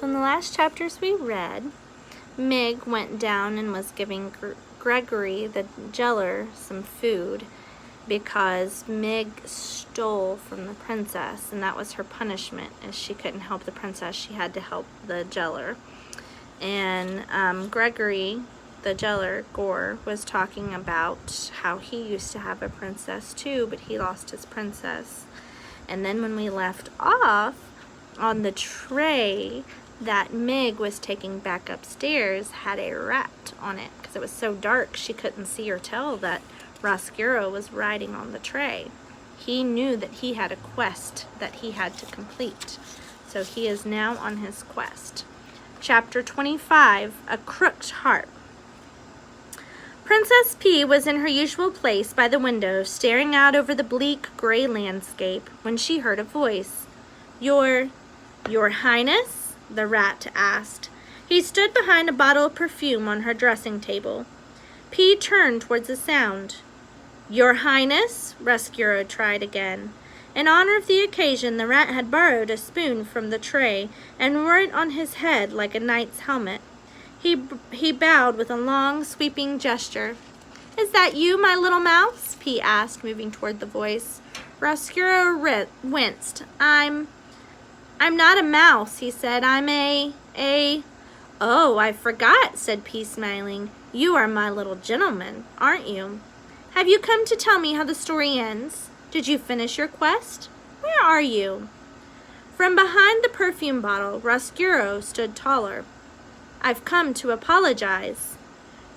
So in the last chapters we read, Mig went down and was giving Gregory the jailer some food because Mig stole from the princess, and that was her punishment. As she couldn't help the princess, she had to help the jailer. And Gregory, the jailer, Gore, was talking about how he used to have a princess too, but he lost his princess. And then when we left off, on the tray that Mig was taking back upstairs had a rat on it because it was so dark she couldn't see or tell that Roscuro was riding on the tray. He knew that he had a quest that he had to complete, so he is now on his quest. Chapter 25, A Crooked Harp. Princess P was in her usual place by the window, staring out over the bleak gray landscape, when she heard a voice. Your Highness?" the rat asked. He stood behind a bottle of perfume on her dressing table. P turned towards the sound. "Your Highness?" Roscuro tried again. In honor of the occasion, the rat had borrowed a spoon from the tray and wore it on his head like a knight's helmet. He bowed with a long, sweeping gesture. "Is that you, my little mouse?" P asked, moving toward the voice. Roscuro winced. I'm not a mouse," he said. "I'm a... "Oh, I forgot," said P, smiling. "You are my little gentleman, aren't you? Have you come to tell me how the story ends? Did you finish your quest? Where are you?" From behind the perfume bottle, Roscuro stood taller. "I've come to apologize."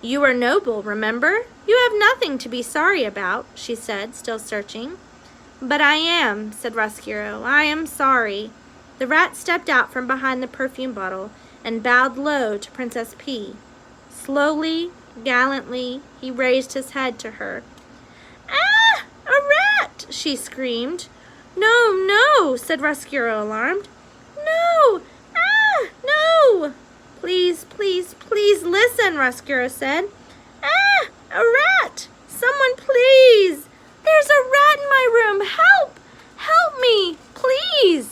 "You are noble, remember? You have nothing to be sorry about," she said, still searching. "But I am," said Roscuro. "I am sorry." The rat stepped out from behind the perfume bottle and bowed low to Princess P. Slowly, gallantly, he raised his head to her. "Ah! A rat!" she screamed. "No, no!" said Roscuro, alarmed. "No! Ah! No!" "Please, please, please listen," Roscuro said. "Ah! A rat! Someone please! There's a rat in my room! Help! Help me! Please!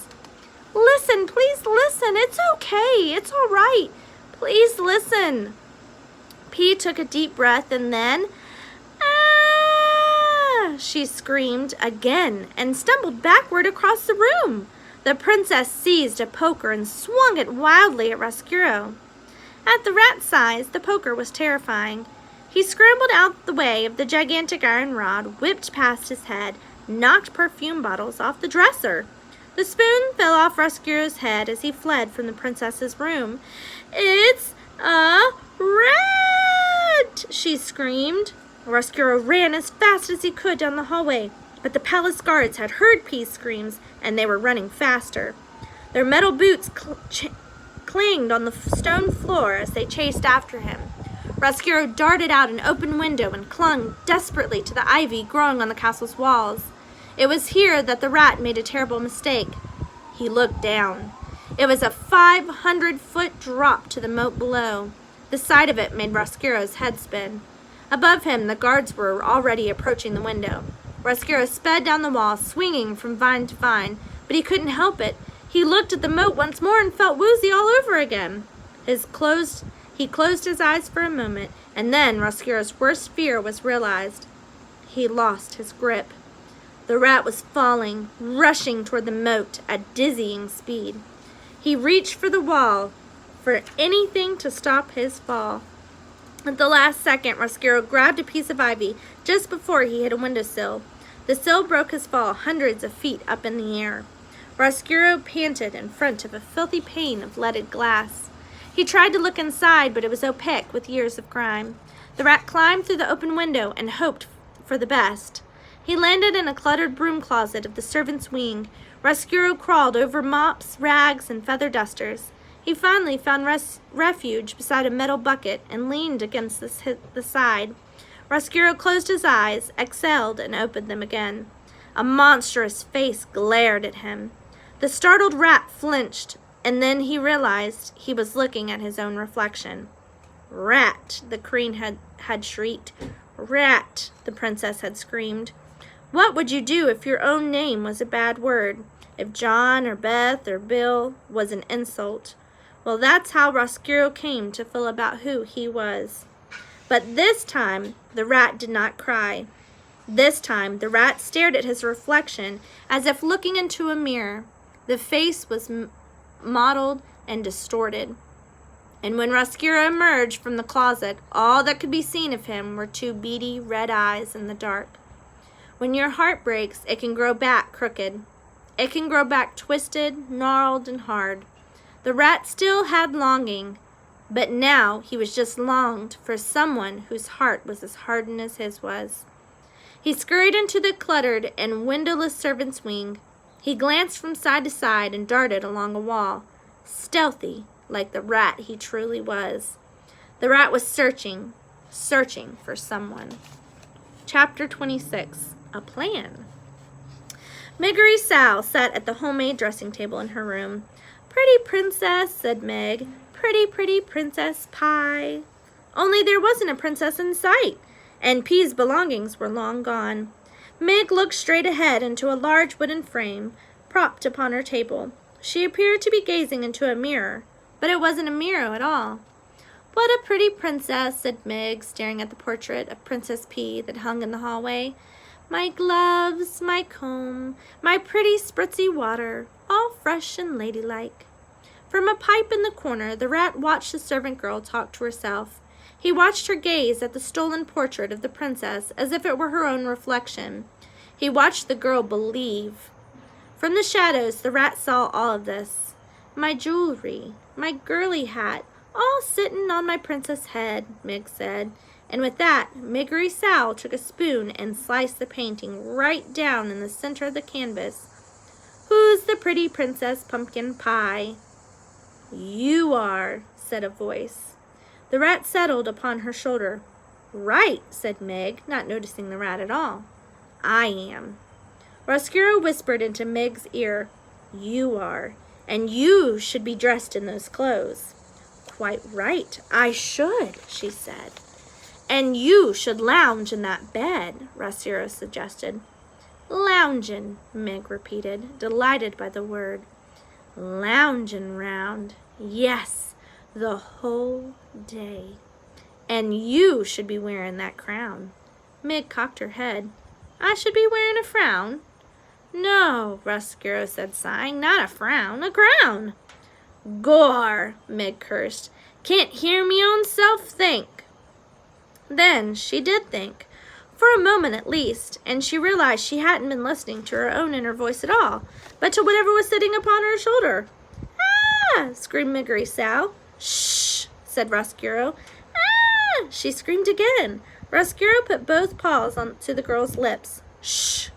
Listen, please listen. It's okay. It's all right. Please listen." P took a deep breath and then, "Ah!" she screamed again and stumbled backward across the room. The princess seized a poker and swung it wildly at Roscuro. At the rat's size, the poker was terrifying. He scrambled out the way of the gigantic iron rod, whipped past his head, knocked perfume bottles off the dresser. The spoon fell off Roscuro's head as he fled from the princess's room. "It's a rat!" she screamed. Roscuro ran as fast as he could down the hallway, but the palace guards had heard P's screams, and they were running faster. Their metal boots clanged on the stone floor as they chased after him. Roscuro darted out an open window and clung desperately to the ivy growing on the castle's walls. It was here that the rat made a terrible mistake. He looked down. It was a 500-foot drop to the moat below. The sight of it made Roscuro's head spin. Above him, the guards were already approaching the window. Roscuro sped down the wall, swinging from vine to vine, but he couldn't help it. He looked at the moat once more and felt woozy all over again. He closed his eyes for a moment, and then Roscuro's worst fear was realized. He lost his grip. The rat was falling, rushing toward the moat at dizzying speed. He reached for the wall, for anything to stop his fall. At the last second, Roscuro grabbed a piece of ivy just before he hit a windowsill. The sill broke his fall hundreds of feet up in the air. Roscuro panted in front of a filthy pane of leaded glass. He tried to look inside, but it was opaque with years of crime. The rat climbed through the open window and hoped for the best. He landed in a cluttered broom closet of the servants' wing. Roscuro crawled over mops, rags, and feather dusters. He finally found refuge beside a metal bucket and leaned against the side. Roscuro closed his eyes, exhaled, and opened them again. A monstrous face glared at him. The startled rat flinched, and then he realized he was looking at his own reflection. "Rat!" the queen had shrieked. "Rat!" the princess had screamed. What would you do if your own name was a bad word? If John or Beth or Bill was an insult? Well, that's how Roscuro came to feel about who he was. But this time, the rat did not cry. This time, the rat stared at his reflection as if looking into a mirror. The face was mottled and distorted. And when Roscuro emerged from the closet, all that could be seen of him were two beady red eyes in the dark. When your heart breaks, it can grow back crooked. It can grow back twisted, gnarled, and hard. The rat still had longing, but now he was just longed for someone whose heart was as hardened as his was. He scurried into the cluttered and windowless servants' wing. He glanced from side to side and darted along a wall, stealthy like the rat he truly was. The rat was searching for someone. Chapter 26. A Plan. Miggery Sal sat at the homemade dressing table in her room. "Pretty princess," said Meg. "Pretty, pretty Princess Pie." Only there wasn't a princess in sight, and Pea's belongings were long gone. Meg looked straight ahead into a large wooden frame propped upon her table. She appeared to be gazing into a mirror, but it wasn't a mirror at all. "What a pretty princess," said Meg, staring at the portrait of Princess P that hung in the hallway. "My gloves, my comb, my pretty spritzy water, all fresh and ladylike." From a pipe in the corner, the rat watched the servant girl talk to herself. He watched her gaze at the stolen portrait of the princess as if it were her own reflection. He watched the girl believe. From the shadows, the rat saw all of this. "My jewelry, my girly hat, all sittin' on my princess' head," Meg said. And with that, Miggery Sal took a spoon and sliced the painting right down in the center of the canvas. "Who's the pretty Princess Pumpkin Pie?" "You are," said a voice. The rat settled upon her shoulder. "Right," said Meg, not noticing the rat at all. "I am." Roscuro whispered into Meg's ear. "You are, and you should be dressed in those clothes." "Quite right, I should," she said. "And you should lounge in that bed," Roscuro suggested. "Loungin'," Meg repeated, delighted by the word. "Loungin' round. Yes, the whole day. And you should be wearing that crown." Meg cocked her head. "I should be wearing a frown?" "No," Roscuro said, sighing, "not a frown, a crown." "Gore," Meg cursed. "Can't hear me own self think." Then she did think, for a moment at least, and she realized she hadn't been listening to her own inner voice at all, but to whatever was sitting upon her shoulder. "Ah!" screamed Miggery Sal. "Shh!" said Roscuro. "Ah!" she screamed again. Roscuro put both paws onto the girl's lips. "Shh!"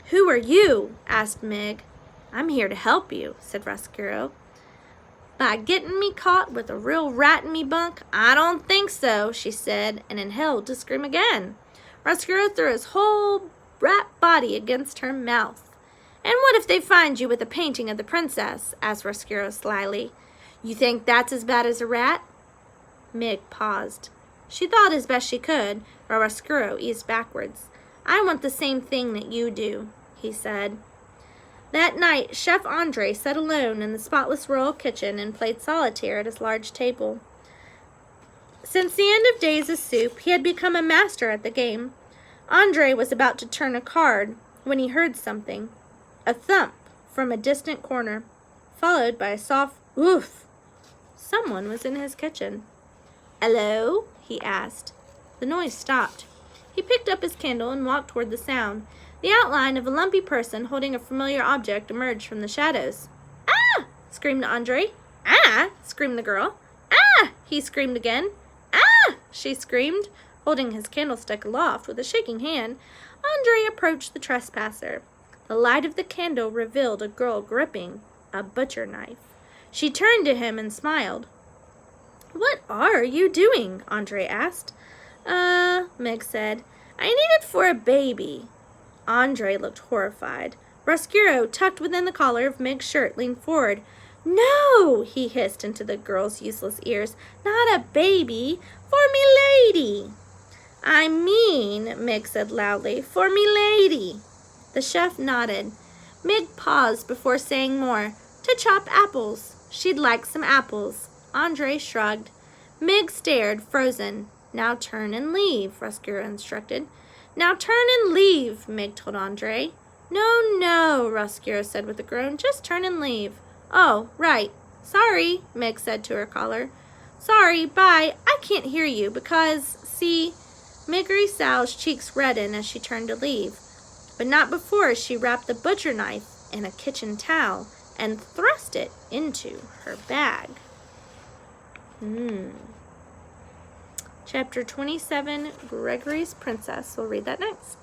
"Who are you?" asked Meg. "I'm here to help you," said Roscuro. "By getting me caught with a real rat in me bunk? I don't think so," she said, and inhaled to scream again. Roscuro threw his whole rat body against her mouth. "And what if they find you with a painting of the princess?" asked Roscuro slyly. "You think that's as bad as a rat?" Meg paused. She thought as best she could, while Roscuro eased backwards. "I want the same thing that you do," he said. That night, Chef Andre sat alone in the spotless royal kitchen and played solitaire at his large table. Since the end of Days' Soup, he had become a master at the game. Andre was about to turn a card when he heard something. A thump from a distant corner, followed by a soft woof. Someone was in his kitchen. "Hello?" he asked. The noise stopped. He picked up his candle and walked toward the sound. The outline of a lumpy person holding a familiar object emerged from the shadows. "Ah!" screamed Andre. "Ah!" screamed the girl. "Ah!" he screamed again. "Ah!" she screamed, holding his candlestick aloft with a shaking hand. Andre approached the trespasser. The light of the candle revealed a girl gripping a butcher knife. She turned to him and smiled. "What are you doing?" Andre asked. Meg said. "I need it for a baby." Andre looked horrified. Roscuro, tucked within the collar of Meg's shirt, leaned forward. "No!" he hissed into the girl's useless ears. "Not a baby. For me lady." "I mean," Meg said loudly, "for me lady." The chef nodded. Meg paused before saying more. "To chop apples." She'd like some apples. Andre shrugged. Mig stared, frozen. Now turn and leave, Rescuer instructed. Now turn and leave, Mig told Andre. No, no, Rescuer said with a groan. Just turn and leave. Oh, right. Sorry, Mig said to her caller. Sorry, bye. I can't hear you because, see, Miggery Sal's cheeks reddened as she turned to leave. But not before she wrapped the butcher knife in a kitchen towel and thrust it into her bag. Chapter 27, Gregory's Princess. We'll read that next.